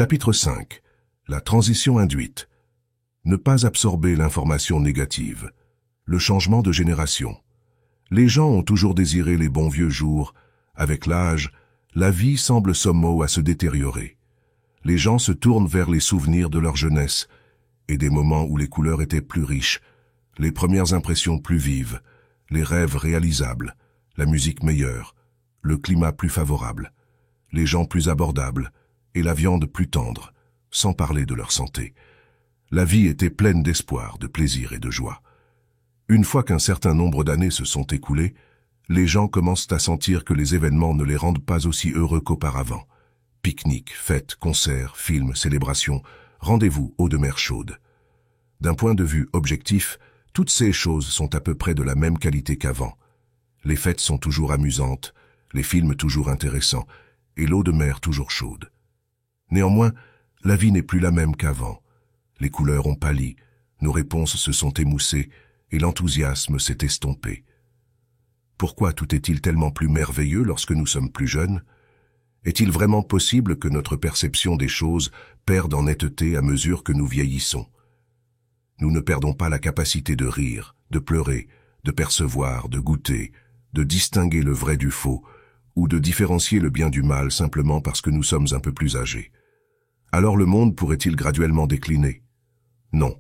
Chapitre 5. La transition induite. Ne pas absorber l'information négative. Le changement de génération. Les gens ont toujours désiré les bons vieux jours. Avec l'âge, la vie semble sommeau à se détériorer. Les gens se tournent vers les souvenirs de leur jeunesse et des moments où les couleurs étaient plus riches, les premières impressions plus vives, les rêves réalisables, la musique meilleure, le climat plus favorable, les gens plus abordables et la viande plus tendre, sans parler de leur santé. La vie était pleine d'espoir, de plaisir et de joie. Une fois qu'un certain nombre d'années se sont écoulées, les gens commencent à sentir que les événements ne les rendent pas aussi heureux qu'auparavant. Pique-niques, fêtes, concerts, films, célébrations, rendez-vous eau de mer chaude. D'un point de vue objectif, toutes ces choses sont à peu près de la même qualité qu'avant. Les fêtes sont toujours amusantes, les films toujours intéressants, et l'eau de mer toujours chaude. Néanmoins, la vie n'est plus la même qu'avant. Les couleurs ont pâli, nos réponses se sont émoussées, et l'enthousiasme s'est estompé. Pourquoi tout est-il tellement plus merveilleux lorsque nous sommes plus jeunes? Est-il vraiment possible que notre perception des choses perde en netteté à mesure que nous vieillissons? Nous ne perdons pas la capacité de rire, de pleurer, de percevoir, de goûter, de distinguer le vrai du faux, ou de différencier le bien du mal simplement parce que nous sommes un peu plus âgés. Alors le monde pourrait-il graduellement décliner? Non,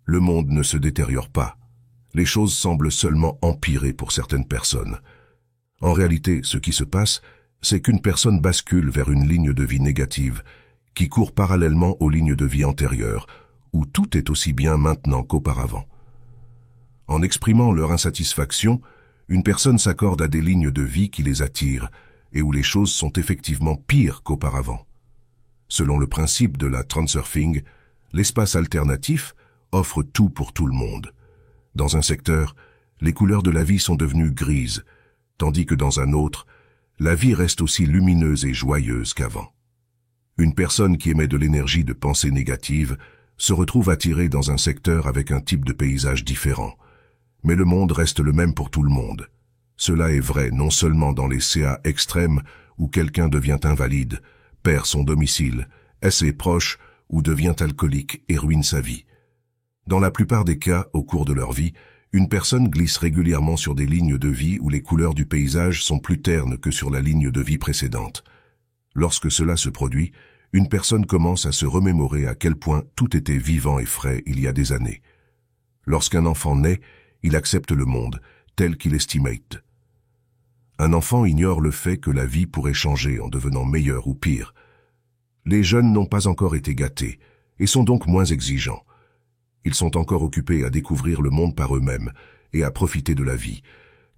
le monde ne se détériore pas. Les choses semblent seulement empirer pour certaines personnes. En réalité, ce qui se passe, c'est qu'une personne bascule vers une ligne de vie négative, qui court parallèlement aux lignes de vie antérieures, où tout est aussi bien maintenant qu'auparavant. En exprimant leur insatisfaction, une personne s'accorde à des lignes de vie qui les attirent, et où les choses sont effectivement pires qu'auparavant. Selon le principe de la transurfing, l'espace alternatif offre tout pour tout le monde. Dans un secteur, les couleurs de la vie sont devenues grises, tandis que dans un autre, la vie reste aussi lumineuse et joyeuse qu'avant. Une personne qui émet de l'énergie de pensée négative se retrouve attirée dans un secteur avec un type de paysage différent. Mais le monde reste le même pour tout le monde. Cela est vrai non seulement dans les CA extrêmes où quelqu'un devient invalide, perd son domicile, est ses proches ou devient alcoolique et ruine sa vie. Dans la plupart des cas, au cours de leur vie, une personne glisse régulièrement sur des lignes de vie où les couleurs du paysage sont plus ternes que sur la ligne de vie précédente. Lorsque cela se produit, une personne commence à se remémorer à quel point tout était vivant et frais il y a des années. Lorsqu'un enfant naît, il accepte le monde, tel qu'il estimate. Un enfant ignore le fait que la vie pourrait changer en devenant meilleure ou pire. Les jeunes n'ont pas encore été gâtés, et sont donc moins exigeants. Ils sont encore occupés à découvrir le monde par eux-mêmes et à profiter de la vie,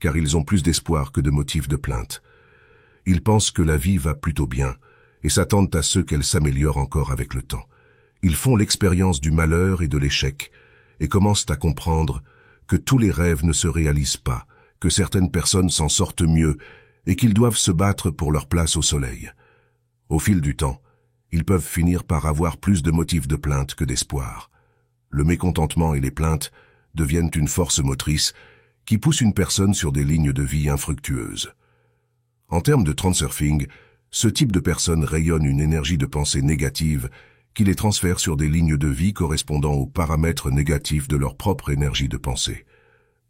car ils ont plus d'espoir que de motifs de plainte. Ils pensent que la vie va plutôt bien et s'attendent à ce qu'elle s'améliore encore avec le temps. Ils font l'expérience du malheur et de l'échec et commencent à comprendre que tous les rêves ne se réalisent pas, que certaines personnes s'en sortent mieux et qu'ils doivent se battre pour leur place au soleil. Au fil du temps, ils peuvent finir par avoir plus de motifs de plainte que d'espoir. Le mécontentement et les plaintes deviennent une force motrice qui pousse une personne sur des lignes de vie infructueuses. En termes de transurfing, ce type de personne rayonne une énergie de pensée négative qui les transfère sur des lignes de vie correspondant aux paramètres négatifs de leur propre énergie de pensée.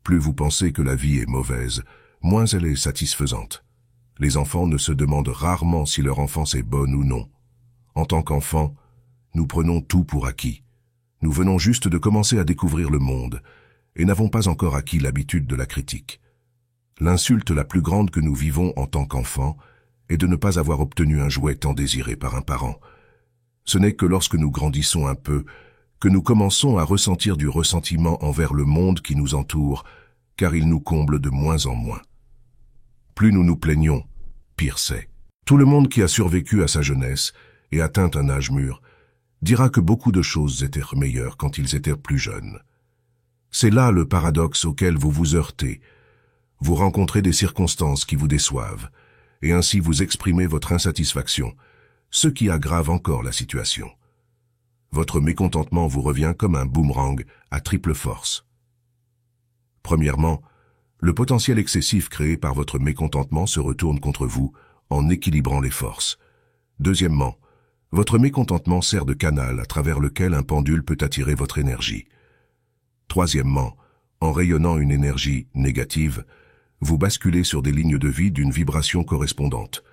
Plus vous pensez que la vie est mauvaise, moins elle est satisfaisante. Les enfants ne se demandent rarement si leur enfance est bonne ou non. En tant qu'enfants, nous prenons tout pour acquis. Nous venons juste de commencer à découvrir le monde et n'avons pas encore acquis l'habitude de la critique. L'insulte la plus grande que nous vivons en tant qu'enfants est de ne pas avoir obtenu un jouet tant désiré par un parent. Ce n'est que lorsque nous grandissons un peu que nous commençons à ressentir du ressentiment envers le monde qui nous entoure, car il nous comble de moins en moins. Plus nous nous plaignons, pire c'est. Tout le monde qui a survécu à sa jeunesse et atteint un âge mûr dira que beaucoup de choses étaient meilleures quand ils étaient plus jeunes. C'est là le paradoxe auquel vous vous heurtez. Vous rencontrez des circonstances qui vous déçoivent, et ainsi vous exprimez votre insatisfaction, ce qui aggrave encore la situation. Votre mécontentement vous revient comme un boomerang à triple force. Premièrement, le potentiel excessif créé par votre mécontentement se retourne contre vous en équilibrant les forces. Deuxièmement, Votre mécontentement sert de canal à travers lequel un pendule peut attirer votre énergie. Troisièmement, en rayonnant une énergie négative, vous basculez sur des lignes de vie d'une vibration correspondante.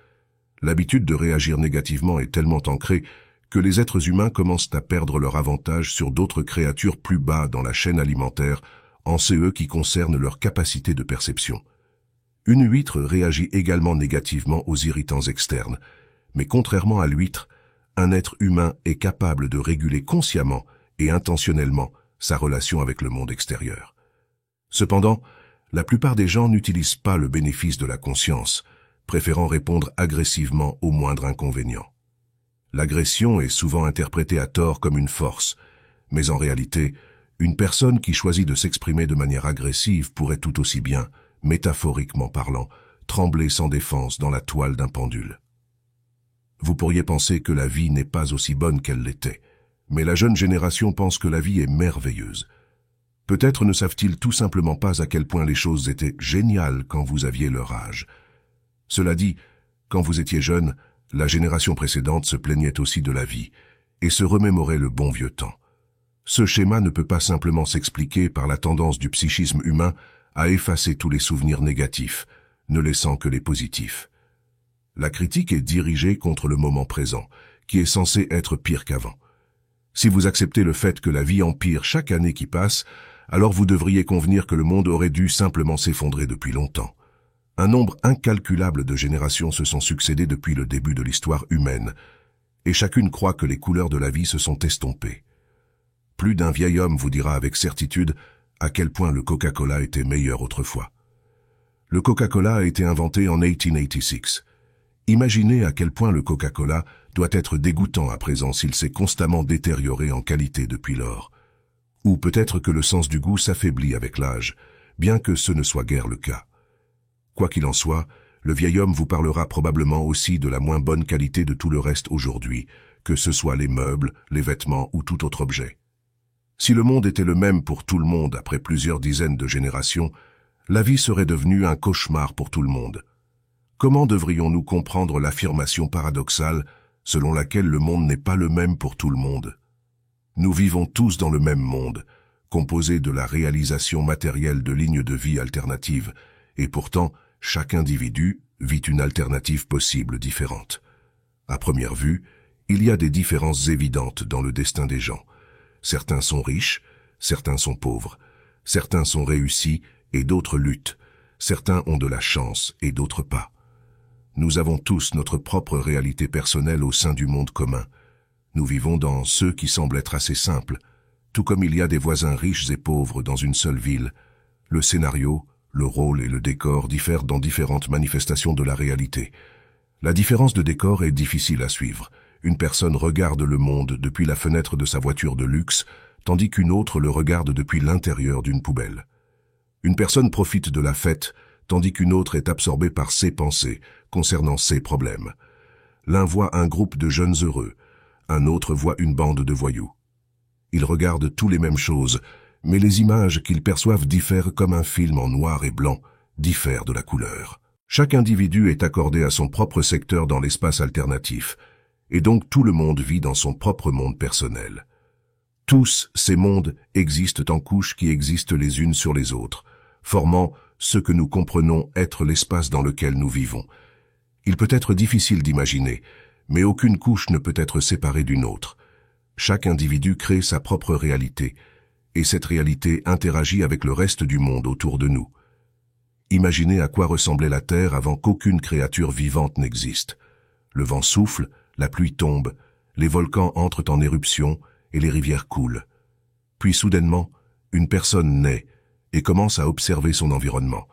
L'habitude de réagir négativement est tellement ancrée que les êtres humains commencent à perdre leur avantage sur d'autres créatures plus bas dans la chaîne alimentaire en ce qui concerne leur capacité de perception. Une huître réagit également négativement aux irritants externes, mais contrairement à l'huître, un être humain est capable de réguler consciemment et intentionnellement sa relation avec le monde extérieur. Cependant, la plupart des gens n'utilisent pas le bénéfice de la conscience, préférant répondre agressivement au moindre inconvénient. L'agression est souvent interprétée à tort comme une force, mais en réalité, une personne qui choisit de s'exprimer de manière agressive pourrait tout aussi bien, métaphoriquement parlant, trembler sans défense dans la toile d'un pendule. Vous pourriez penser que la vie n'est pas aussi bonne qu'elle l'était, mais la jeune génération pense que la vie est merveilleuse. Peut-être ne savent-ils tout simplement pas à quel point les choses étaient géniales quand vous aviez leur âge. Cela dit, quand vous étiez jeune, la génération précédente se plaignait aussi de la vie et se remémorait le bon vieux temps. Ce schéma ne peut pas simplement s'expliquer par la tendance du psychisme humain à effacer tous les souvenirs négatifs, ne laissant que les positifs. La critique est dirigée contre le moment présent, qui est censé être pire qu'avant. Si vous acceptez le fait que la vie empire chaque année qui passe, alors vous devriez convenir que le monde aurait dû simplement s'effondrer depuis longtemps. Un nombre incalculable de générations se sont succédées depuis le début de l'histoire humaine, et chacune croit que les couleurs de la vie se sont estompées. Plus d'un vieil homme vous dira avec certitude à quel point le Coca-Cola était meilleur autrefois. Le Coca-Cola a été inventé en 1886. Imaginez à quel point le Coca-Cola doit être dégoûtant à présent s'il s'est constamment détérioré en qualité depuis lors. Ou peut-être que le sens du goût s'affaiblit avec l'âge, bien que ce ne soit guère le cas. Quoi qu'il en soit, le vieil homme vous parlera probablement aussi de la moins bonne qualité de tout le reste aujourd'hui, que ce soit les meubles, les vêtements ou tout autre objet. Si le monde était le même pour tout le monde après plusieurs dizaines de générations, la vie serait devenue un cauchemar pour tout le monde. Comment devrions-nous comprendre l'affirmation paradoxale selon laquelle le monde n'est pas le même pour tout le monde? Nous vivons tous dans le même monde, composé de la réalisation matérielle de lignes de vie alternatives, et pourtant, chaque individu vit une alternative possible différente. À première vue, il y a des différences évidentes dans le destin des gens. Certains sont riches, certains sont pauvres, certains sont réussis et d'autres luttent, certains ont de la chance et d'autres pas. Nous avons tous notre propre réalité personnelle au sein du monde commun. Nous vivons dans ceux qui semblent être assez simples, tout comme il y a des voisins riches et pauvres dans une seule ville. Le scénario, le rôle et le décor diffèrent dans différentes manifestations de la réalité. La différence de décor est difficile à suivre. Une personne regarde le monde depuis la fenêtre de sa voiture de luxe, tandis qu'une autre le regarde depuis l'intérieur d'une poubelle. Une personne profite de la fête, tandis qu'une autre est absorbée par ses pensées concernant ses problèmes. L'un voit un groupe de jeunes heureux, un autre voit une bande de voyous. Ils regardent tous les mêmes choses, mais les images qu'ils perçoivent diffèrent comme un film en noir et blanc, diffèrent de la couleur. Chaque individu est accordé à son propre secteur dans l'espace alternatif, et donc tout le monde vit dans son propre monde personnel. Tous ces mondes existent en couches qui existent les unes sur les autres, formant ce que nous comprenons être l'espace dans lequel nous vivons. Il peut être difficile d'imaginer, mais aucune couche ne peut être séparée d'une autre. Chaque individu crée sa propre réalité, et cette réalité interagit avec le reste du monde autour de nous. Imaginez à quoi ressemblait la Terre avant qu'aucune créature vivante n'existe. Le vent souffle, la pluie tombe, les volcans entrent en éruption et les rivières coulent. Puis soudainement, une personne naît et commence à observer son environnement.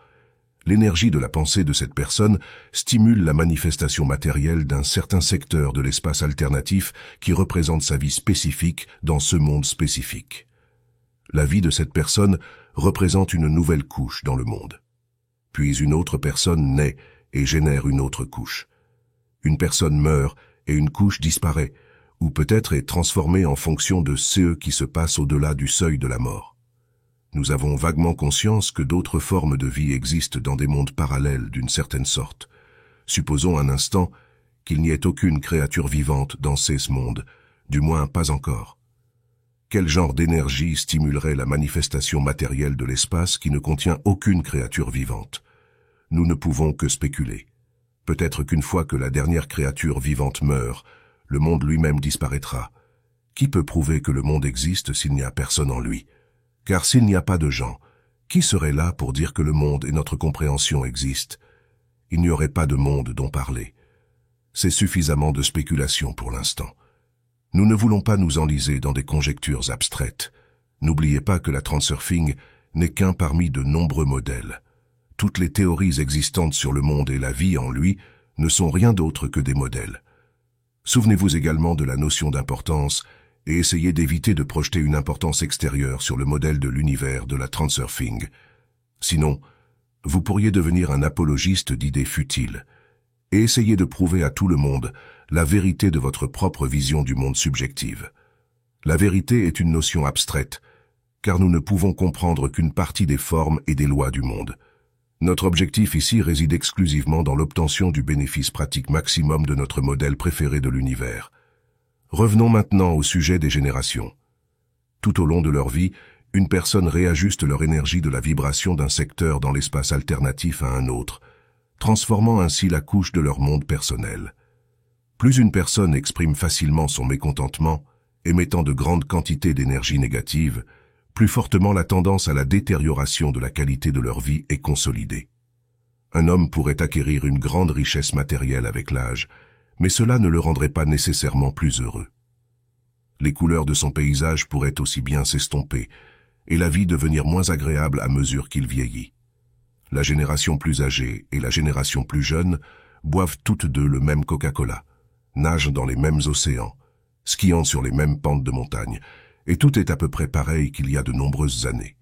L'énergie de la pensée de cette personne stimule la manifestation matérielle d'un certain secteur de l'espace alternatif qui représente sa vie spécifique dans ce monde spécifique. La vie de cette personne représente une nouvelle couche dans le monde. Puis une autre personne naît et génère une autre couche. Une personne meurt et une couche disparaît, ou peut-être est transformée en fonction de ce qui se passe au-delà du seuil de la mort. Nous avons vaguement conscience que d'autres formes de vie existent dans des mondes parallèles d'une certaine sorte. Supposons un instant qu'il n'y ait aucune créature vivante dans ce monde, du moins pas encore. Quel genre d'énergie stimulerait la manifestation matérielle de l'espace qui ne contient aucune créature vivante? Nous ne pouvons que spéculer. Peut-être qu'une fois que la dernière créature vivante meurt, le monde lui-même disparaîtra. Qui peut prouver que le monde existe s'il n'y a personne en lui? Car s'il n'y a pas de gens, qui serait là pour dire que le monde et notre compréhension existent? Il n'y aurait pas de monde dont parler. C'est suffisamment de spéculation pour l'instant. Nous ne voulons pas nous enliser dans des conjectures abstraites. N'oubliez pas que la transurfing n'est qu'un parmi de nombreux modèles. Toutes les théories existantes sur le monde et la vie en lui ne sont rien d'autre que des modèles. Souvenez-vous également de la notion d'importance et essayez d'éviter de projeter une importance extérieure sur le modèle de l'univers de la transurfing. Sinon, vous pourriez devenir un apologiste d'idées futiles et essayer de prouver à tout le monde la vérité de votre propre vision du monde subjective. La vérité est une notion abstraite, car nous ne pouvons comprendre qu'une partie des formes et des lois du monde. Notre objectif ici réside exclusivement dans l'obtention du bénéfice pratique maximum de notre modèle préféré de l'univers. Revenons maintenant au sujet des générations. Tout au long de leur vie, une personne réajuste leur énergie de la vibration d'un secteur dans l'espace alternatif à un autre, transformant ainsi la couche de leur monde personnel. Plus une personne exprime facilement son mécontentement, émettant de grandes quantités d'énergie négative, plus fortement la tendance à la détérioration de la qualité de leur vie est consolidée. Un homme pourrait acquérir une grande richesse matérielle avec l'âge, mais cela ne le rendrait pas nécessairement plus heureux. Les couleurs de son paysage pourraient aussi bien s'estomper, et la vie devenir moins agréable à mesure qu'il vieillit. La génération plus âgée et la génération plus jeune boivent toutes deux le même Coca-Cola, nagent dans les mêmes océans, skiant sur les mêmes pentes de montagne, et tout est à peu près pareil qu'il y a de nombreuses années.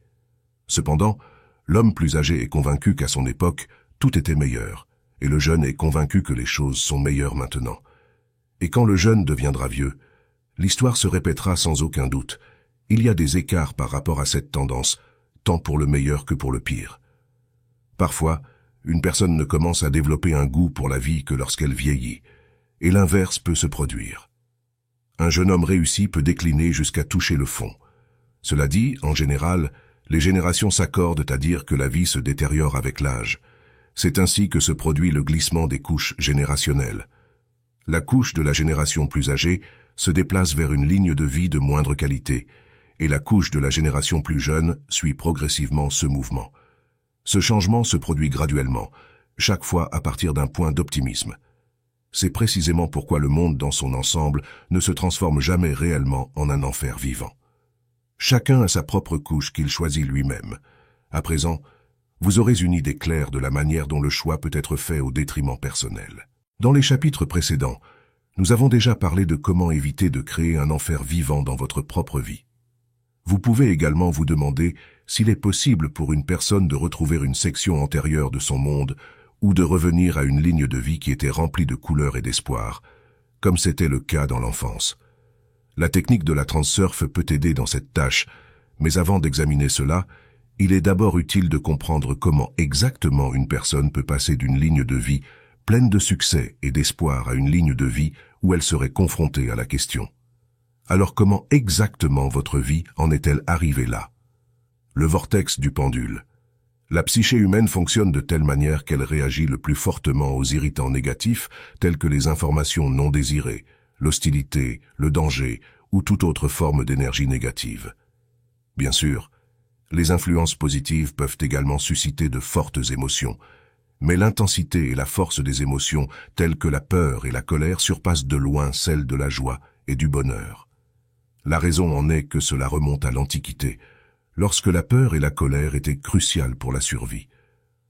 Cependant, l'homme plus âgé est convaincu qu'à son époque, tout était meilleur, et le jeune est convaincu que les choses sont meilleures maintenant. Et quand le jeune deviendra vieux, l'histoire se répétera sans aucun doute. Il y a des écarts par rapport à cette tendance, tant pour le meilleur que pour le pire. Parfois, une personne ne commence à développer un goût pour la vie que lorsqu'elle vieillit, et l'inverse peut se produire. Un jeune homme réussi peut décliner jusqu'à toucher le fond. Cela dit, en général, les générations s'accordent à dire que la vie se détériore avec l'âge. C'est ainsi que se produit le glissement des couches générationnelles. La couche de la génération plus âgée se déplace vers une ligne de vie de moindre qualité, et la couche de la génération plus jeune suit progressivement ce mouvement. Ce changement se produit graduellement, chaque fois à partir d'un point d'optimisme. C'est précisément pourquoi le monde dans son ensemble ne se transforme jamais réellement en un enfer vivant. Chacun a sa propre couche qu'il choisit lui-même. À présent, vous aurez une idée claire de la manière dont le choix peut être fait au détriment personnel. Dans les chapitres précédents, nous avons déjà parlé de comment éviter de créer un enfer vivant dans votre propre vie. Vous pouvez également vous demander s'il est possible pour une personne de retrouver une section antérieure de son monde ou de revenir à une ligne de vie qui était remplie de couleurs et d'espoir, comme c'était le cas dans l'enfance. La technique de la transurf peut aider dans cette tâche, mais avant d'examiner cela, il est d'abord utile de comprendre comment exactement une personne peut passer d'une ligne de vie pleine de succès et d'espoir à une ligne de vie où elle serait confrontée à la question. Alors comment exactement votre vie en est-elle arrivée là? Le vortex du pendule. La psyché humaine fonctionne de telle manière qu'elle réagit le plus fortement aux irritants négatifs tels que les informations non désirées, l'hostilité, le danger ou toute autre forme d'énergie négative. Bien sûr, les influences positives peuvent également susciter de fortes émotions, mais l'intensité et la force des émotions telles que la peur et la colère surpassent de loin celles de la joie et du bonheur. La raison en est que cela remonte à l'Antiquité, lorsque la peur et la colère étaient cruciales pour la survie.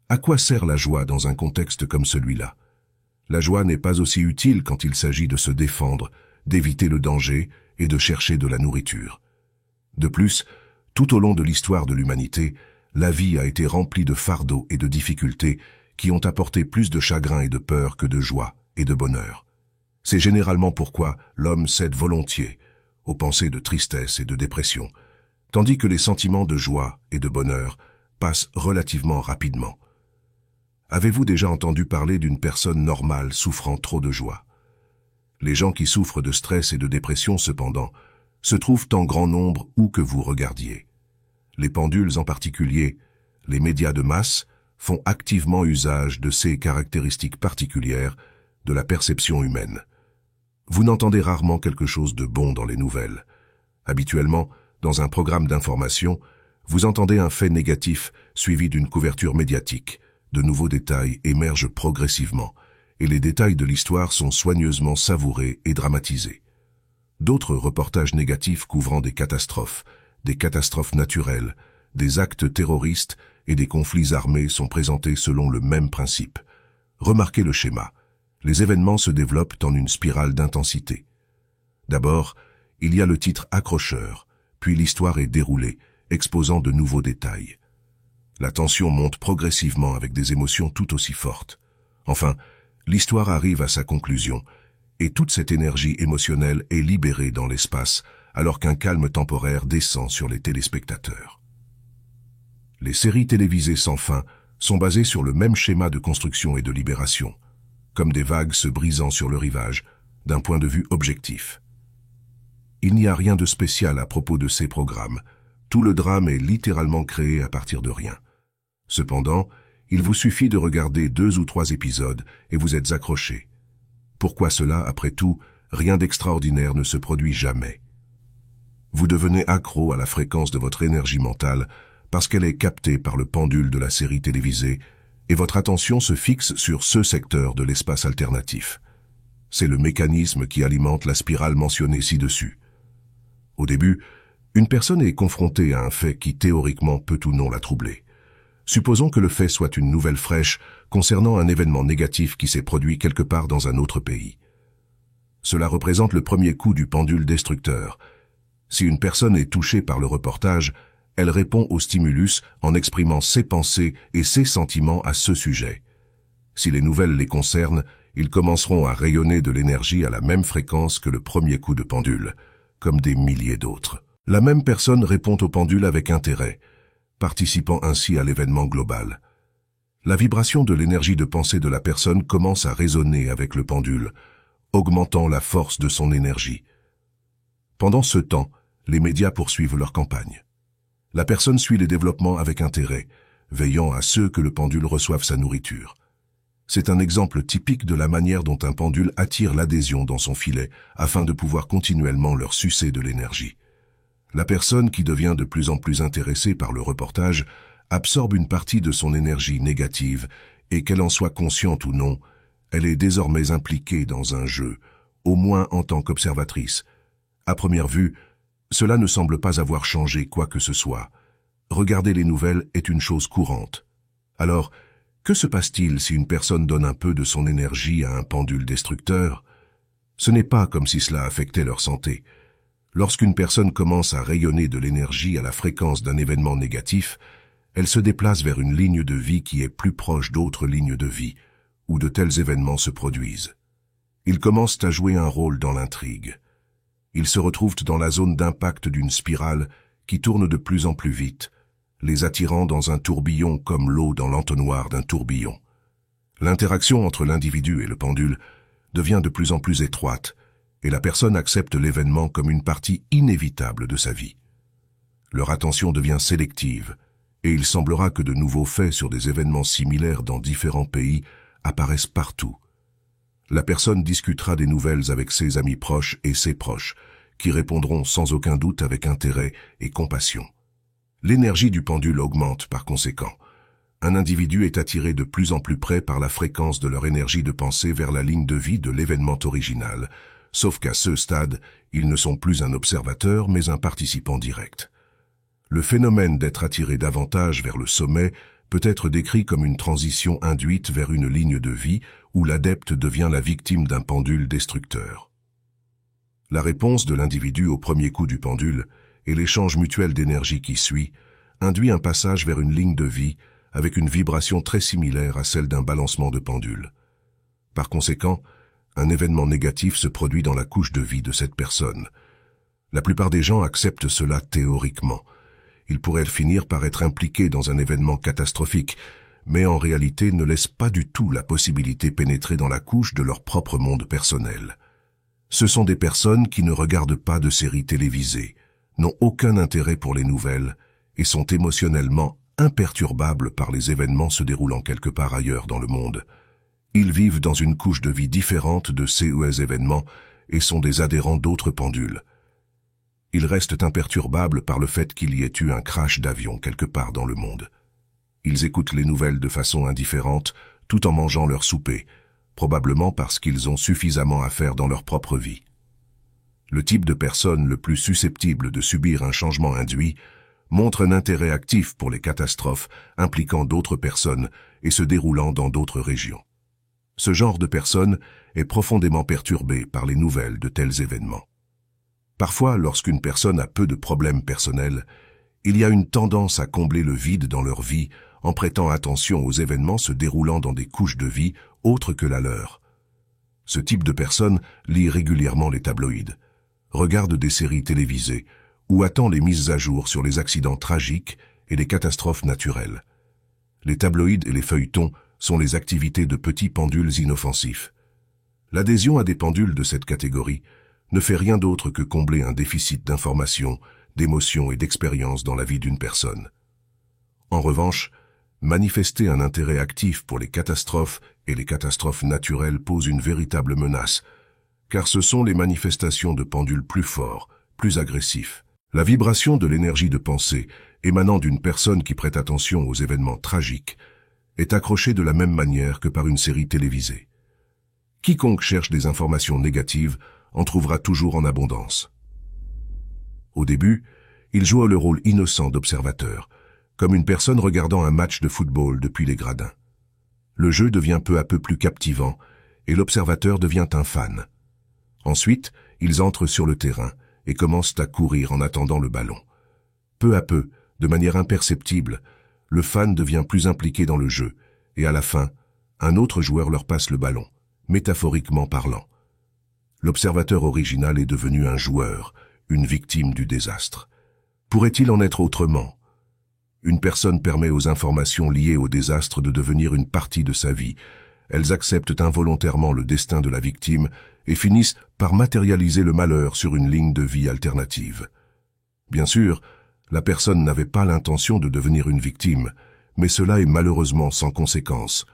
À quoi sert la joie dans un contexte comme celui-là? La joie n'est pas aussi utile quand il s'agit de se défendre, d'éviter le danger et de chercher de la nourriture. De plus, tout au long de l'histoire de l'humanité, la vie a été remplie de fardeaux et de difficultés qui ont apporté plus de chagrin et de peur que de joie et de bonheur. C'est généralement pourquoi l'homme cède volontiers aux pensées de tristesse et de dépression, tandis que les sentiments de joie et de bonheur passent relativement rapidement. Avez-vous déjà entendu parler d'une personne normale souffrant trop de joie? Les gens qui souffrent de stress et de dépression, cependant, se trouvent en grand nombre où que vous regardiez. Les pendules en particulier, les médias de masse, font activement usage de ces caractéristiques particulières de la perception humaine. Vous n'entendez rarement quelque chose de bon dans les nouvelles. Habituellement, dans un programme d'information, vous entendez un fait négatif suivi d'une couverture médiatique. De nouveaux détails émergent progressivement, et les détails de l'histoire sont soigneusement savourés et dramatisés. D'autres reportages négatifs couvrant des catastrophes naturelles, des actes terroristes et des conflits armés sont présentés selon le même principe. Remarquez le schéma. Les événements se développent en une spirale d'intensité. D'abord, il y a le titre accrocheur, puis l'histoire est déroulée, exposant de nouveaux détails. La tension monte progressivement avec des émotions tout aussi fortes. Enfin, l'histoire arrive à sa conclusion, et toute cette énergie émotionnelle est libérée dans l'espace, alors qu'un calme temporaire descend sur les téléspectateurs. Les séries télévisées sans fin sont basées sur le même schéma de construction et de libération, comme des vagues se brisant sur le rivage, d'un point de vue objectif. Il n'y a rien de spécial à propos de ces programmes. Tout le drame est littéralement créé à partir de rien. Cependant, il vous suffit de regarder 2 ou 3 épisodes et vous êtes accroché. Pourquoi cela, après tout, rien d'extraordinaire ne se produit jamais. Vous devenez accro à la fréquence de votre énergie mentale parce qu'elle est captée par le pendule de la série télévisée et votre attention se fixe sur ce secteur de l'espace alternatif. C'est le mécanisme qui alimente la spirale mentionnée ci-dessus. Au début, une personne est confrontée à un fait qui théoriquement peut ou non la troubler. Supposons que le fait soit une nouvelle fraîche concernant un événement négatif qui s'est produit quelque part dans un autre pays. Cela représente le premier coup du pendule destructeur. Si une personne est touchée par le reportage, elle répond au stimulus en exprimant ses pensées et ses sentiments à ce sujet. Si les nouvelles les concernent, ils commenceront à rayonner de l'énergie à la même fréquence que le premier coup de pendule, comme des milliers d'autres. La même personne répond au pendule avec intérêt, participant ainsi à l'événement global. La vibration de l'énergie de pensée de la personne commence à résonner avec le pendule, augmentant la force de son énergie. Pendant ce temps, les médias poursuivent leur campagne. La personne suit les développements avec intérêt, veillant à ce que le pendule reçoive sa nourriture. C'est un exemple typique de la manière dont un pendule attire l'adhésion dans son filet afin de pouvoir continuellement leur sucer de l'énergie. La personne qui devient de plus en plus intéressée par le reportage absorbe une partie de son énergie négative et qu'elle en soit consciente ou non, elle est désormais impliquée dans un jeu, au moins en tant qu'observatrice. À première vue, cela ne semble pas avoir changé quoi que ce soit. Regarder les nouvelles est une chose courante. Alors, que se passe-t-il si une personne donne un peu de son énergie à un pendule destructeur? Ce n'est pas comme si cela affectait leur santé. Lorsqu'une personne commence à rayonner de l'énergie à la fréquence d'un événement négatif, elle se déplace vers une ligne de vie qui est plus proche d'autres lignes de vie, où de tels événements se produisent. Ils commencent à jouer un rôle dans l'intrigue. Ils se retrouvent dans la zone d'impact d'une spirale qui tourne de plus en plus vite, les attirant dans un tourbillon comme l'eau dans l'entonnoir d'un tourbillon. L'interaction entre l'individu et le pendule devient de plus en plus étroite, et la personne accepte l'événement comme une partie inévitable de sa vie. Leur attention devient sélective, et il semblera que de nouveaux faits sur des événements similaires dans différents pays apparaissent partout. La personne discutera des nouvelles avec ses amis proches et ses proches, qui répondront sans aucun doute avec intérêt et compassion. L'énergie du pendule augmente par conséquent. Un individu est attiré de plus en plus près par la fréquence de leur énergie de pensée vers la ligne de vie de l'événement original, sauf qu'à ce stade, ils ne sont plus un observateur mais un participant direct. Le phénomène d'être attiré davantage vers le sommet peut être décrit comme une transition induite vers une ligne de vie où l'adepte devient la victime d'un pendule destructeur. La réponse de l'individu au premier coup du pendule et l'échange mutuel d'énergie qui suit induit un passage vers une ligne de vie avec une vibration très similaire à celle d'un balancement de pendule. Par conséquent, un événement négatif se produit dans la couche de vie de cette personne. La plupart des gens acceptent cela théoriquement. Ils pourraient finir par être impliqués dans un événement catastrophique, mais en réalité ne laissent pas du tout la possibilité pénétrer dans la couche de leur propre monde personnel. Ce sont des personnes qui ne regardent pas de séries télévisées, n'ont aucun intérêt pour les nouvelles et sont émotionnellement imperturbables par les événements se déroulant quelque part ailleurs dans le monde. Ils vivent dans une couche de vie différente de ces événements et sont des adhérents d'autres pendules. Ils restent imperturbables par le fait qu'il y ait eu un crash d'avion quelque part dans le monde. Ils écoutent les nouvelles de façon indifférente tout en mangeant leur souper, probablement parce qu'ils ont suffisamment à faire dans leur propre vie. Le type de personne le plus susceptible de subir un changement induit montre un intérêt actif pour les catastrophes impliquant d'autres personnes et se déroulant dans d'autres régions. Ce genre de personne est profondément perturbé par les nouvelles de tels événements. Parfois, lorsqu'une personne a peu de problèmes personnels, il y a une tendance à combler le vide dans leur vie en prêtant attention aux événements se déroulant dans des couches de vie autres que la leur. Ce type de personne lit régulièrement les tabloïds, regarde des séries télévisées ou attend les mises à jour sur les accidents tragiques et les catastrophes naturelles. Les tabloïds et les feuilletons sont les activités de petits pendules inoffensifs. L'adhésion à des pendules de cette catégorie ne fait rien d'autre que combler un déficit d'information, d'émotion et d'expérience dans la vie d'une personne. En revanche, manifester un intérêt actif pour les catastrophes et les catastrophes naturelles pose une véritable menace, car ce sont les manifestations de pendules plus forts, plus agressifs. La vibration de l'énergie de pensée émanant d'une personne qui prête attention aux événements tragiques est accrochée de la même manière que par une série télévisée. Quiconque cherche des informations négatives en trouvera toujours en abondance. Au début, il joue le rôle innocent d'observateur, comme une personne regardant un match de football depuis les gradins. Le jeu devient peu à peu plus captivant et l'observateur devient un fan. Ensuite, ils entrent sur le terrain et commencent à courir en attendant le ballon. Peu à peu, de manière imperceptible, le fan devient plus impliqué dans le jeu et à la fin, un autre joueur leur passe le ballon, métaphoriquement parlant. L'observateur original est devenu un joueur, une victime du désastre. Pourrait-il en être autrement? Une personne permet aux informations liées au désastre de devenir une partie de sa vie. Elles acceptent involontairement le destin de la victime et finissent par matérialiser le malheur sur une ligne de vie alternative. Bien sûr, la personne n'avait pas l'intention de devenir une victime, mais cela est malheureusement sans conséquence.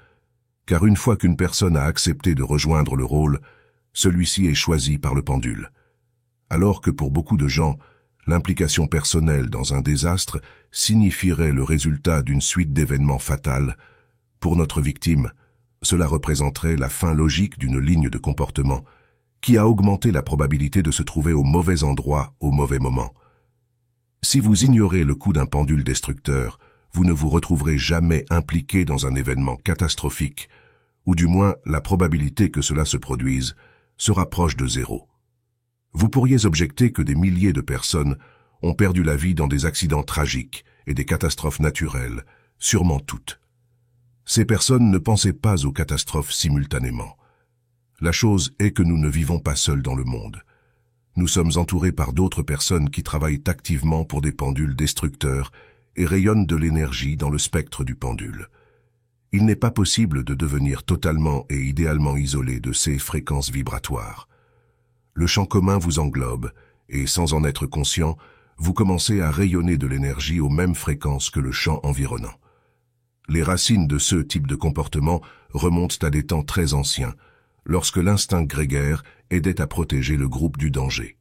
Car une fois qu'une personne a accepté de rejoindre le rôle, celui-ci est choisi par le pendule. Alors que pour beaucoup de gens, l'implication personnelle dans un désastre signifierait le résultat d'une suite d'événements fatals, pour notre victime, cela représenterait la fin logique d'une ligne de comportement qui a augmenté la probabilité de se trouver au mauvais endroit au mauvais moment. Si vous ignorez le coup d'un pendule destructeur, vous ne vous retrouverez jamais impliqué dans un événement catastrophique, ou du moins la probabilité que cela se produise sera proche de zéro. Vous pourriez objecter que des milliers de personnes ont perdu la vie dans des accidents tragiques et des catastrophes naturelles, sûrement toutes. Ces personnes ne pensaient pas aux catastrophes simultanément. La chose est que nous ne vivons pas seuls dans le monde. Nous sommes entourés par d'autres personnes qui travaillent activement pour des pendules destructeurs et rayonnent de l'énergie dans le spectre du pendule. Il n'est pas possible de devenir totalement et idéalement isolé de ces fréquences vibratoires. Le champ commun vous englobe et, sans en être conscient, vous commencez à rayonner de l'énergie aux mêmes fréquences que le champ environnant. Les racines de ce type de comportement remontent à des temps très anciens, lorsque l'instinct grégaire aidait à protéger le groupe du danger.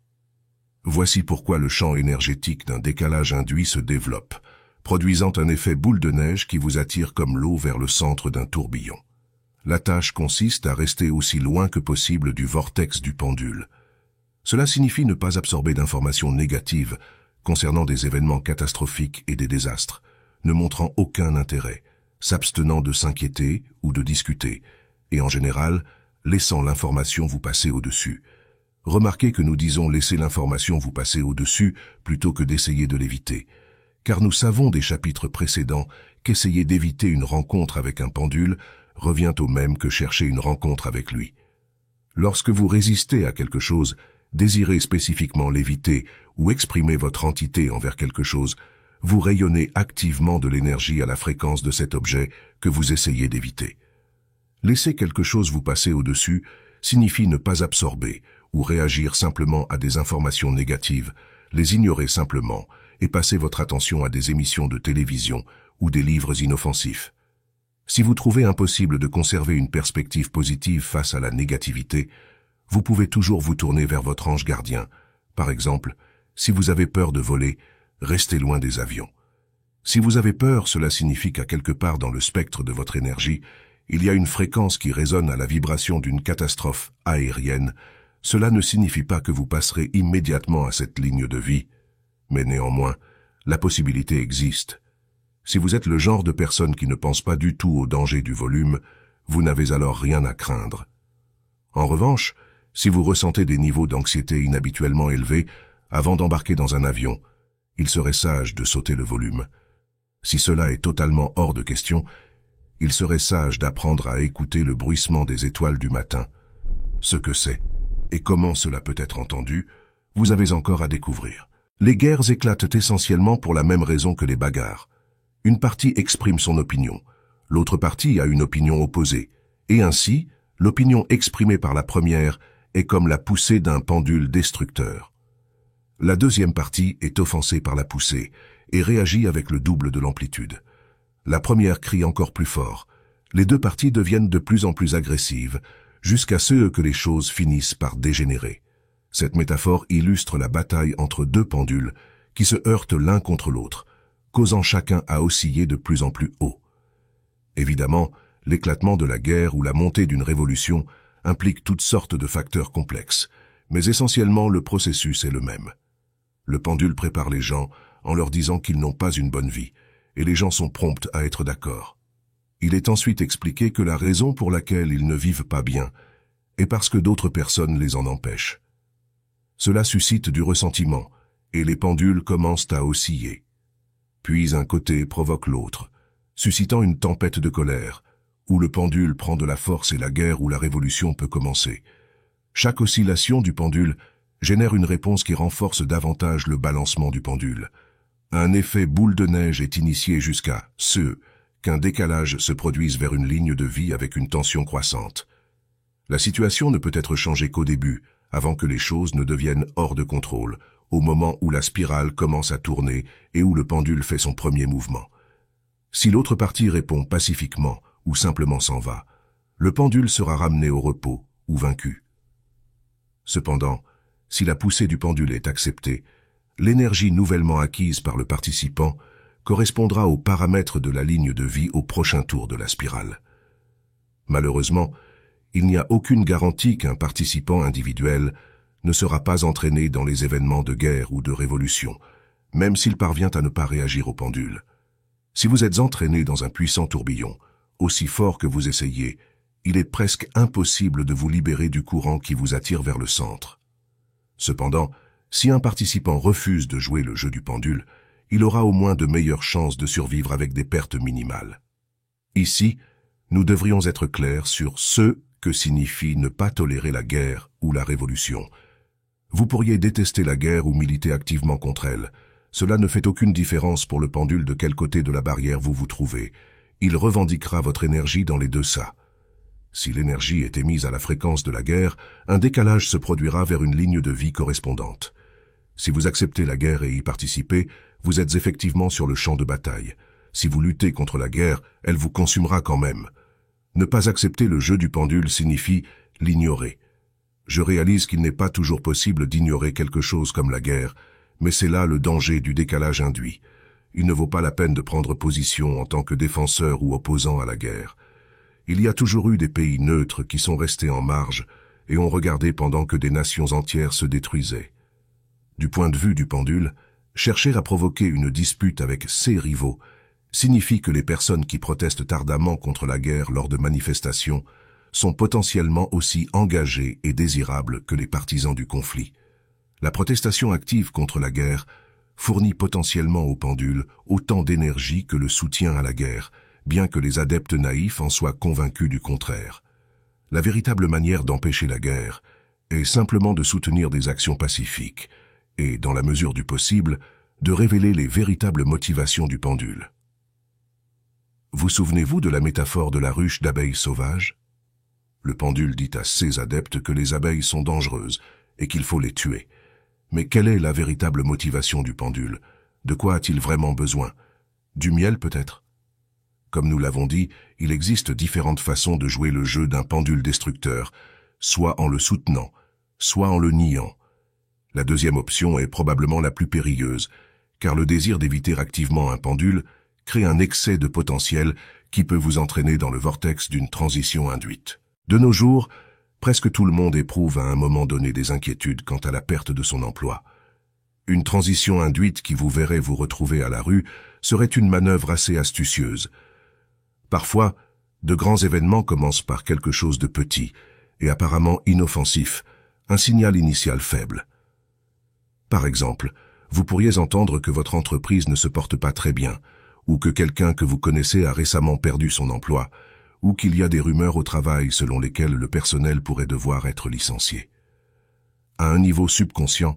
Voici pourquoi le champ énergétique d'un décalage induit se développe, produisant un effet boule de neige qui vous attire comme l'eau vers le centre d'un tourbillon. La tâche consiste à rester aussi loin que possible du vortex du pendule. Cela signifie ne pas absorber d'informations négatives concernant des événements catastrophiques et des désastres, ne montrant aucun intérêt, s'abstenant de s'inquiéter ou de discuter, et en général, laissant l'information vous passer au-dessus. Remarquez que nous disons laisser l'information vous passer au-dessus plutôt que d'essayer de l'éviter, car nous savons des chapitres précédents qu'essayer d'éviter une rencontre avec un pendule revient au même que chercher une rencontre avec lui. Lorsque vous résistez à quelque chose, désirez spécifiquement l'éviter ou exprimer votre entité envers quelque chose, vous rayonnez activement de l'énergie à la fréquence de cet objet que vous essayez d'éviter. Laisser quelque chose vous passer au-dessus signifie ne pas absorber ou réagir simplement à des informations négatives, les ignorez simplement et passez votre attention à des émissions de télévision ou des livres inoffensifs. Si vous trouvez impossible de conserver une perspective positive face à la négativité, vous pouvez toujours vous tourner vers votre ange gardien. Par exemple, si vous avez peur de voler, restez loin des avions. Si vous avez peur, cela signifie qu'à quelque part dans le spectre de votre énergie, il y a une fréquence qui résonne à la vibration d'une catastrophe aérienne. Cela ne signifie pas que vous passerez immédiatement à cette ligne de vie, mais néanmoins, la possibilité existe. Si vous êtes le genre de personne qui ne pense pas du tout au danger du volume, vous n'avez alors rien à craindre. En revanche, si vous ressentez des niveaux d'anxiété inhabituellement élevés avant d'embarquer dans un avion, il serait sage de sauter le volume. Si cela est totalement hors de question, il serait sage d'apprendre à écouter le bruissement des étoiles du matin. Ce que c'est, et comment cela peut être entendu, vous avez encore à découvrir. Les guerres éclatent essentiellement pour la même raison que les bagarres. Une partie exprime son opinion, l'autre partie a une opinion opposée, et ainsi, l'opinion exprimée par la première est comme la poussée d'un pendule destructeur. La deuxième partie est offensée par la poussée et réagit avec le double de l'amplitude. La première crie encore plus fort. Les deux parties deviennent de plus en plus agressives, jusqu'à ce que les choses finissent par dégénérer. Cette métaphore illustre la bataille entre deux pendules qui se heurtent l'un contre l'autre, causant chacun à osciller de plus en plus haut. Évidemment, l'éclatement de la guerre ou la montée d'une révolution implique toutes sortes de facteurs complexes, mais essentiellement le processus est le même. Le pendule prépare les gens en leur disant qu'ils n'ont pas une bonne vie, et les gens sont prompts à être d'accord. Il est ensuite expliqué que la raison pour laquelle ils ne vivent pas bien est parce que d'autres personnes les en empêchent. Cela suscite du ressentiment, et les pendules commencent à osciller. Puis un côté provoque l'autre, suscitant une tempête de colère, où le pendule prend de la force et la guerre ou la révolution peut commencer. Chaque oscillation du pendule génère une réponse qui renforce davantage le balancement du pendule. Un effet boule de neige est initié jusqu'à ce qu'un décalage se produise vers une ligne de vie avec une tension croissante. La situation ne peut être changée qu'au début, avant que les choses ne deviennent hors de contrôle, au moment où la spirale commence à tourner et où le pendule fait son premier mouvement. Si l'autre partie répond pacifiquement ou simplement s'en va, le pendule sera ramené au repos ou vaincu. Cependant, si la poussée du pendule est acceptée, l'énergie nouvellement acquise par le participant correspondra aux paramètres de la ligne de vie au prochain tour de la spirale. Malheureusement, il n'y a aucune garantie qu'un participant individuel ne sera pas entraîné dans les événements de guerre ou de révolution, même s'il parvient à ne pas réagir au pendule. Si vous êtes entraîné dans un puissant tourbillon, aussi fort que vous essayez, il est presque impossible de vous libérer du courant qui vous attire vers le centre. Cependant, si un participant refuse de jouer le jeu du pendule, il aura au moins de meilleures chances de survivre avec des pertes minimales. Ici, nous devrions être clairs sur ce que signifie ne pas tolérer la guerre ou la révolution. Vous pourriez détester la guerre ou militer activement contre elle. Cela ne fait aucune différence pour le pendule de quel côté de la barrière vous vous trouvez. Il revendiquera votre énergie dans les deux sens. Si l'énergie est émise à la fréquence de la guerre, un décalage se produira vers une ligne de vie correspondante. Si vous acceptez la guerre et y participez, vous êtes effectivement sur le champ de bataille. Si vous luttez contre la guerre, elle vous consumera quand même. Ne pas accepter le jeu du pendule signifie l'ignorer. Je réalise qu'il n'est pas toujours possible d'ignorer quelque chose comme la guerre, mais c'est là le danger du décalage induit. Il ne vaut pas la peine de prendre position en tant que défenseur ou opposant à la guerre. Il y a toujours eu des pays neutres qui sont restés en marge et ont regardé pendant que des nations entières se détruisaient. Du point de vue du pendule, chercher à provoquer une dispute avec ses rivaux signifie que les personnes qui protestent ardemment contre la guerre lors de manifestations sont potentiellement aussi engagées et désirables que les partisans du conflit. La protestation active contre la guerre fournit potentiellement au pendule autant d'énergie que le soutien à la guerre, bien que les adeptes naïfs en soient convaincus du contraire. La véritable manière d'empêcher la guerre est simplement de soutenir des actions pacifiques et, dans la mesure du possible, de révéler les véritables motivations du pendule. Vous souvenez-vous de la métaphore de la ruche d'abeilles sauvages? Le pendule dit à ses adeptes que les abeilles sont dangereuses et qu'il faut les tuer. Mais quelle est la véritable motivation du pendule? De quoi a-t-il vraiment besoin? Du miel peut-être? Comme nous l'avons dit, il existe différentes façons de jouer le jeu d'un pendule destructeur, soit en le soutenant, soit en le niant. La deuxième option est probablement la plus périlleuse, car le désir d'éviter activement un pendule crée un excès de potentiel qui peut vous entraîner dans le vortex d'une transition induite. De nos jours, presque tout le monde éprouve à un moment donné des inquiétudes quant à la perte de son emploi. Une transition induite qui vous verrait vous retrouver à la rue serait une manœuvre assez astucieuse. Parfois, de grands événements commencent par quelque chose de petit et apparemment inoffensif, un signal initial faible. Par exemple, vous pourriez entendre que votre entreprise ne se porte pas très bien, ou que quelqu'un que vous connaissez a récemment perdu son emploi, ou qu'il y a des rumeurs au travail selon lesquelles le personnel pourrait devoir être licencié. À un niveau subconscient,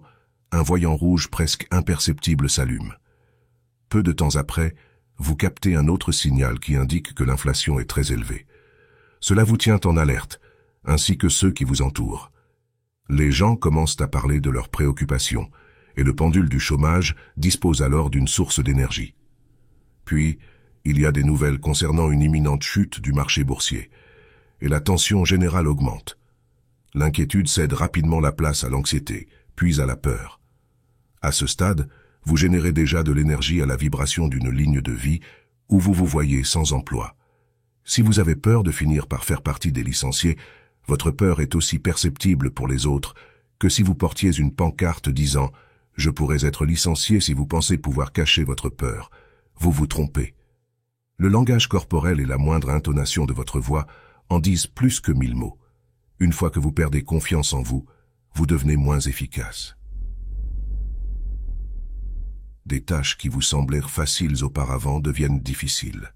un voyant rouge presque imperceptible s'allume. Peu de temps après, vous captez un autre signal qui indique que l'inflation est très élevée. Cela vous tient en alerte, ainsi que ceux qui vous entourent. Les gens commencent à parler de leurs préoccupations, et le pendule du chômage dispose alors d'une source d'énergie. Puis, il y a des nouvelles concernant une imminente chute du marché boursier, et la tension générale augmente. L'inquiétude cède rapidement la place à l'anxiété, puis à la peur. À ce stade, vous générez déjà de l'énergie à la vibration d'une ligne de vie où vous vous voyez sans emploi. Si vous avez peur de finir par faire partie des licenciés, votre peur est aussi perceptible pour les autres que si vous portiez une pancarte disant « Je pourrais être licencié si vous pensez pouvoir cacher votre peur ». Vous vous trompez. Le langage corporel et la moindre intonation de votre voix en disent plus que 1000 mots. Une fois que vous perdez confiance en vous, vous devenez moins efficace. Des tâches qui vous semblèrent faciles auparavant deviennent difficiles.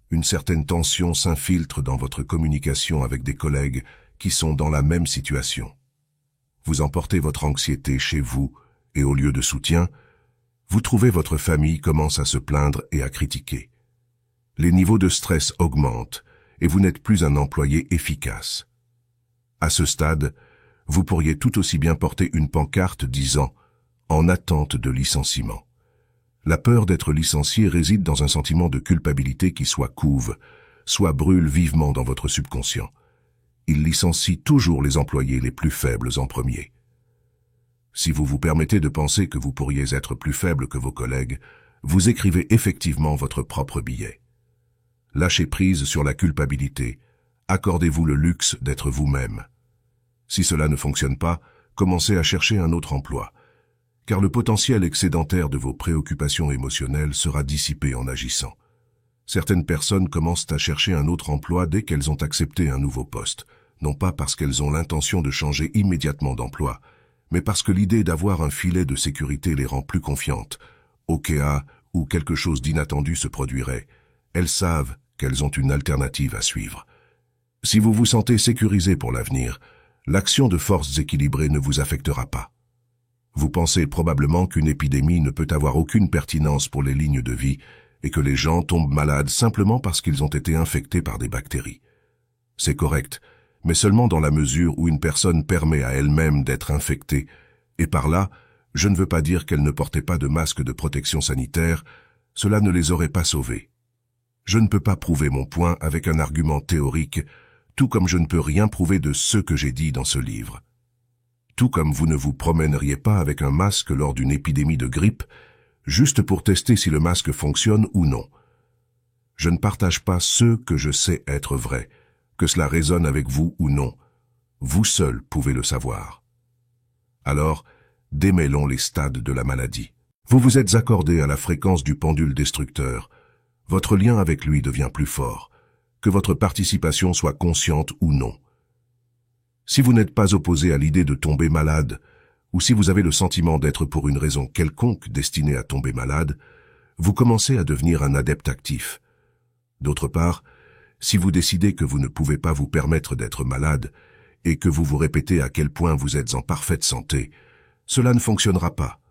Une certaine tension s'infiltre dans votre communication avec des collègues qui sont dans la même situation. Vous emportez votre anxiété chez vous et au lieu de soutien, vous trouvez votre famille commence à se plaindre et à critiquer. Les niveaux de stress augmentent et vous n'êtes plus un employé efficace. À ce stade, vous pourriez tout aussi bien porter une pancarte disant « En attente de licenciement ». La peur d'être licencié réside dans un sentiment de culpabilité qui soit couve, soit brûle vivement dans votre subconscient. Il licencie toujours les employés les plus faibles en premier. Si vous vous permettez de penser que vous pourriez être plus faible que vos collègues, vous écrivez effectivement votre propre billet. Lâchez prise sur la culpabilité, accordez-vous le luxe d'être vous-même. Si cela ne fonctionne pas, commencez à chercher un autre emploi, car le potentiel excédentaire de vos préoccupations émotionnelles sera dissipé en agissant. Certaines personnes commencent à chercher un autre emploi dès qu'elles ont accepté un nouveau poste, non pas parce qu'elles ont l'intention de changer immédiatement d'emploi, mais parce que l'idée d'avoir un filet de sécurité les rend plus confiantes. Au cas où quelque chose d'inattendu se produirait, elles savent qu'elles ont une alternative à suivre. Si vous vous sentez sécurisé pour l'avenir, l'action de forces équilibrées ne vous affectera pas. Vous pensez probablement qu'une épidémie ne peut avoir aucune pertinence pour les lignes de vie et que les gens tombent malades simplement parce qu'ils ont été infectés par des bactéries. C'est correct, mais seulement dans la mesure où une personne permet à elle-même d'être infectée, et par là, je ne veux pas dire qu'elle ne portait pas de masque de protection sanitaire, cela ne les aurait pas sauvés. Je ne peux pas prouver mon point avec un argument théorique, tout comme je ne peux rien prouver de ce que j'ai dit dans ce livre. Tout comme vous ne vous promèneriez pas avec un masque lors d'une épidémie de grippe, juste pour tester si le masque fonctionne ou non. Je ne partage pas ce que je sais être vrai, que cela résonne avec vous ou non. Vous seul pouvez le savoir. Alors, démêlons les stades de la maladie. Vous vous êtes accordé à la fréquence du pendule destructeur. Votre lien avec lui devient plus fort, que votre participation soit consciente ou non. Si vous n'êtes pas opposé à l'idée de tomber malade, ou si vous avez le sentiment d'être pour une raison quelconque destiné à tomber malade, vous commencez à devenir un adepte actif. D'autre part, si vous décidez que vous ne pouvez pas vous permettre d'être malade et que vous vous répétez à quel point vous êtes en parfaite santé, cela ne fonctionnera pas.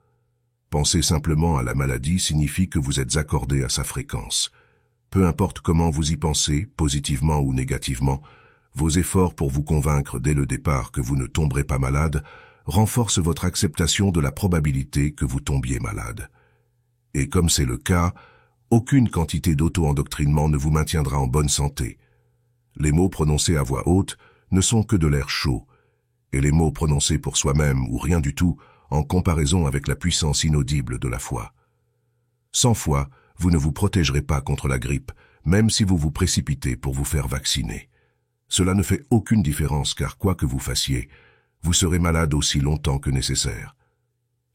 Penser simplement à la maladie signifie que vous êtes accordé à sa fréquence. Peu importe comment vous y pensez, positivement ou négativement, vos efforts pour vous convaincre dès le départ que vous ne tomberez pas malade renforce votre acceptation de la probabilité que vous tombiez malade. Et comme c'est le cas, aucune quantité d'auto-endoctrinement ne vous maintiendra en bonne santé. Les mots prononcés à voix haute ne sont que de l'air chaud, et les mots prononcés pour soi-même ou rien du tout en comparaison avec la puissance inaudible de la foi. Sans foi, vous ne vous protégerez pas contre la grippe, même si vous vous précipitez pour vous faire vacciner. Cela ne fait aucune différence car quoi que vous fassiez, vous serez malade aussi longtemps que nécessaire.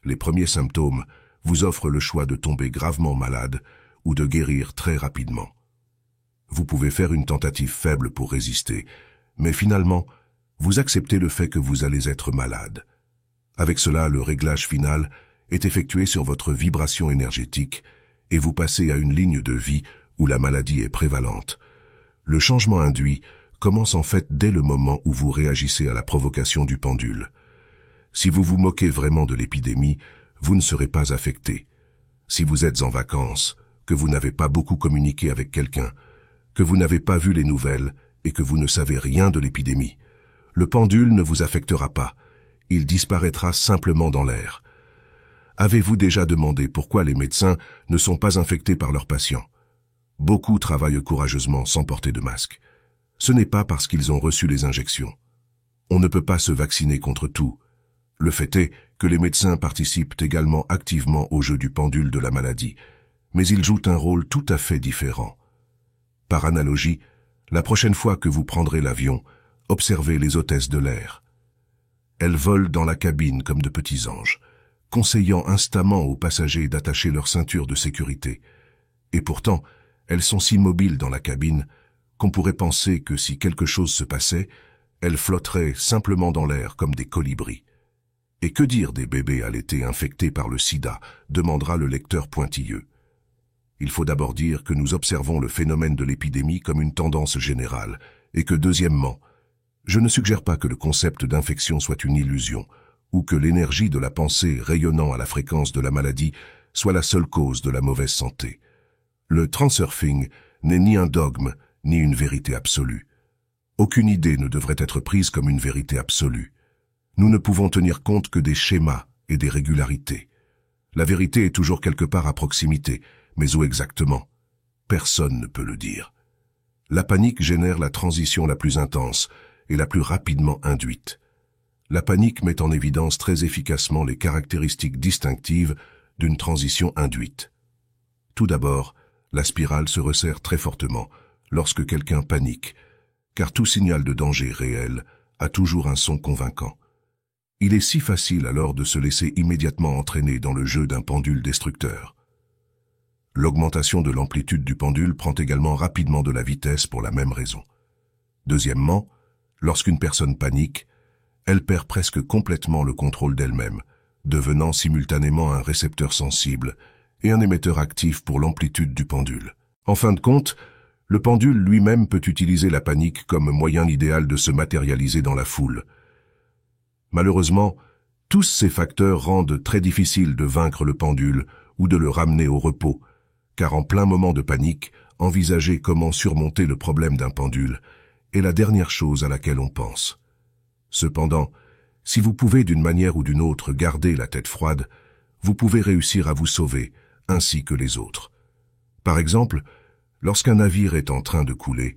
Les premiers symptômes vous offrent le choix de tomber gravement malade ou de guérir très rapidement. Vous pouvez faire une tentative faible pour résister, mais finalement, vous acceptez le fait que vous allez être malade. Avec cela, le réglage final est effectué sur votre vibration énergétique et vous passez à une ligne de vie où la maladie est prévalente. Le changement induit commence en fait dès le moment où vous réagissez à la provocation du pendule. Si vous vous moquez vraiment de l'épidémie, vous ne serez pas affecté. Si vous êtes en vacances, que vous n'avez pas beaucoup communiqué avec quelqu'un, que vous n'avez pas vu les nouvelles et que vous ne savez rien de l'épidémie, le pendule ne vous affectera pas. Il disparaîtra simplement dans l'air. Avez-vous déjà demandé pourquoi les médecins ne sont pas infectés par leurs patients? Beaucoup travaillent courageusement sans porter de masque. Ce n'est pas parce qu'ils ont reçu les injections. On ne peut pas se vacciner contre tout. Le fait est que les médecins participent également activement au jeu du pendule de la maladie, mais ils jouent un rôle tout à fait différent. Par analogie, la prochaine fois que vous prendrez l'avion, observez les hôtesses de l'air. Elles volent dans la cabine comme de petits anges, conseillant instamment aux passagers d'attacher leur ceinture de sécurité. Et pourtant, elles sont si mobiles dans la cabine qu'on pourrait penser que si quelque chose se passait, elles flotteraient simplement dans l'air comme des colibris. Et que dire des bébés allaités infectés par le sida, demandera le lecteur pointilleux. Il faut d'abord dire que nous observons le phénomène de l'épidémie comme une tendance générale, et que deuxièmement, je ne suggère pas que le concept d'infection soit une illusion, ou que l'énergie de la pensée rayonnant à la fréquence de la maladie soit la seule cause de la mauvaise santé. Le transurfing n'est ni un dogme, ni une vérité absolue. Aucune idée ne devrait être prise comme une vérité absolue. Nous ne pouvons tenir compte que des schémas et des régularités. La vérité est toujours quelque part à proximité, mais où exactement? Personne ne peut le dire. La panique génère la transition la plus intense et la plus rapidement induite. La panique met en évidence très efficacement les caractéristiques distinctives d'une transition induite. Tout d'abord, la spirale se resserre très fortement lorsque quelqu'un panique, car tout signal de danger réel a toujours un son convaincant. Il est si facile alors de se laisser immédiatement entraîner dans le jeu d'un pendule destructeur. L'augmentation de l'amplitude du pendule prend également rapidement de la vitesse pour la même raison. Deuxièmement, lorsqu'une personne panique, elle perd presque complètement le contrôle d'elle-même, devenant simultanément un récepteur sensible et un émetteur actif pour l'amplitude du pendule. En fin de compte, le pendule lui-même peut utiliser la panique comme moyen idéal de se matérialiser dans la foule. Malheureusement, tous ces facteurs rendent très difficile de vaincre le pendule ou de le ramener au repos, car en plein moment de panique, envisager comment surmonter le problème d'un pendule est la dernière chose à laquelle on pense. Cependant, si vous pouvez d'une manière ou d'une autre garder la tête froide, vous pouvez réussir à vous sauver, ainsi que les autres. Par exemple, lorsqu'un navire est en train de couler,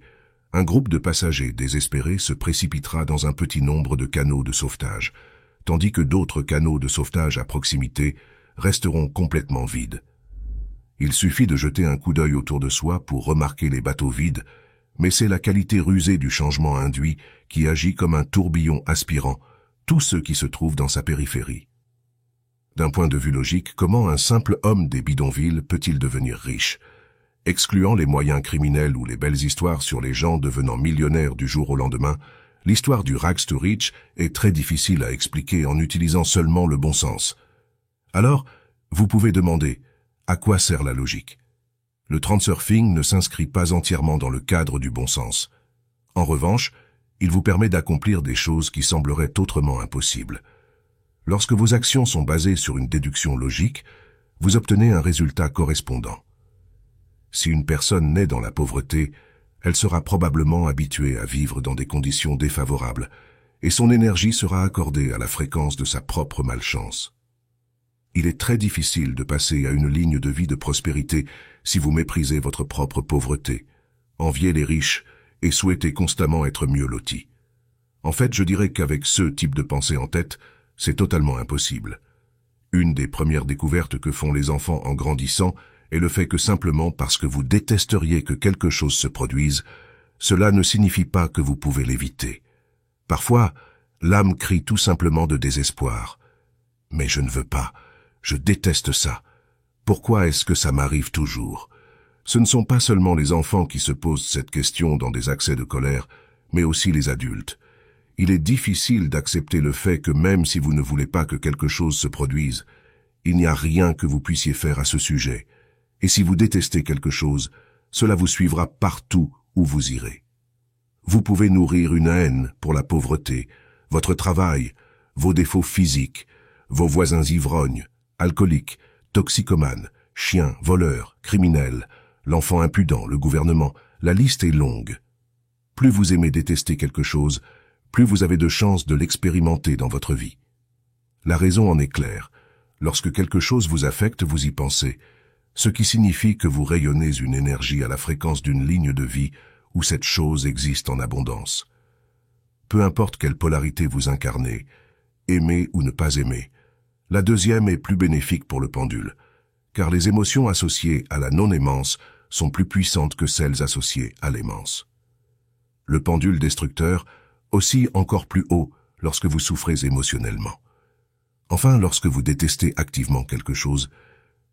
un groupe de passagers désespérés se précipitera dans un petit nombre de canaux de sauvetage, tandis que d'autres canaux de sauvetage à proximité resteront complètement vides. Il suffit de jeter un coup d'œil autour de soi pour remarquer les bateaux vides, mais c'est la qualité rusée du changement induit qui agit comme un tourbillon aspirant tous ceux qui se trouvent dans sa périphérie. D'un point de vue logique, comment un simple homme des bidonvilles peut-il devenir riche? Excluant les moyens criminels ou les belles histoires sur les gens devenant millionnaires du jour au lendemain, l'histoire du rags to rich est très difficile à expliquer en utilisant seulement le bon sens. Alors, vous pouvez demander, à quoi sert la logique? Le transurfing ne s'inscrit pas entièrement dans le cadre du bon sens. En revanche, il vous permet d'accomplir des choses qui sembleraient autrement impossibles. Lorsque vos actions sont basées sur une déduction logique, vous obtenez un résultat correspondant. Si une personne naît dans la pauvreté, elle sera probablement habituée à vivre dans des conditions défavorables, et son énergie sera accordée à la fréquence de sa propre malchance. Il est très difficile de passer à une ligne de vie de prospérité si vous méprisez votre propre pauvreté, enviez les riches et souhaitez constamment être mieux lotis. En fait, je dirais qu'avec ce type de pensée en tête, c'est totalement impossible. Une des premières découvertes que font les enfants en grandissant est le fait que simplement parce que vous détesteriez que quelque chose se produise, cela ne signifie pas que vous pouvez l'éviter. Parfois, l'âme crie tout simplement de désespoir. Mais je ne veux pas, je déteste ça. Pourquoi est-ce que ça m'arrive toujours? Ce ne sont pas seulement les enfants qui se posent cette question dans des accès de colère, mais aussi les adultes. Il est difficile d'accepter le fait que même si vous ne voulez pas que quelque chose se produise, il n'y a rien que vous puissiez faire à ce sujet. Et si vous détestez quelque chose, cela vous suivra partout où vous irez. Vous pouvez nourrir une haine pour la pauvreté, votre travail, vos défauts physiques, vos voisins ivrognes, alcooliques, toxicomanes, chiens, voleurs, criminels, l'enfant impudent, le gouvernement, la liste est longue. Plus vous aimez détester quelque chose, plus vous avez de chances de l'expérimenter dans votre vie. La raison en est claire. Lorsque quelque chose vous affecte, vous y pensez, ce qui signifie que vous rayonnez une énergie à la fréquence d'une ligne de vie où cette chose existe en abondance. Peu importe quelle polarité vous incarnez, aimer ou ne pas aimer, la deuxième est plus bénéfique pour le pendule, car les émotions associées à la non-aimance sont plus puissantes que celles associées à l'aimance. Le pendule destructeur oscille encore plus haut lorsque vous souffrez émotionnellement. Enfin, lorsque vous détestez activement quelque chose,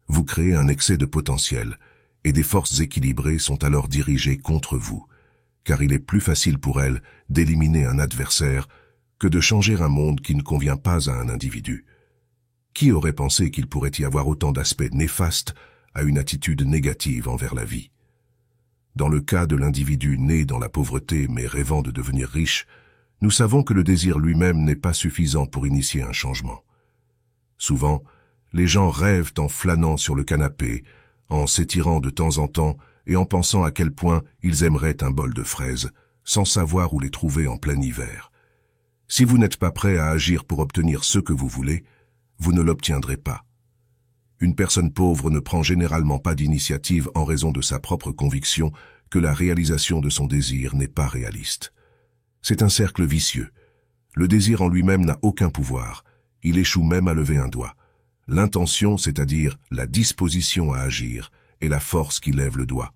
vous créez un excès de potentiel et des forces équilibrées sont alors dirigées contre vous, car il est plus facile pour elles d'éliminer un adversaire que de changer un monde qui ne convient pas à un individu. Qui aurait pensé qu'il pourrait y avoir autant d'aspects néfastes à une attitude négative envers la vie? Dans le cas de l'individu né dans la pauvreté mais rêvant de devenir riche, nous savons que le désir lui-même n'est pas suffisant pour initier un changement. Souvent, les gens rêvent en flânant sur le canapé, en s'étirant de temps en temps et en pensant à quel point ils aimeraient un bol de fraises, sans savoir où les trouver en plein hiver. Si vous n'êtes pas prêt à agir pour obtenir ce que vous voulez, vous ne l'obtiendrez pas. Une personne pauvre ne prend généralement pas d'initiative en raison de sa propre conviction que la réalisation de son désir n'est pas réaliste. C'est un cercle vicieux. Le désir en lui-même n'a aucun pouvoir. Il échoue même à lever un doigt. L'intention, c'est-à-dire la disposition à agir, est la force qui lève le doigt.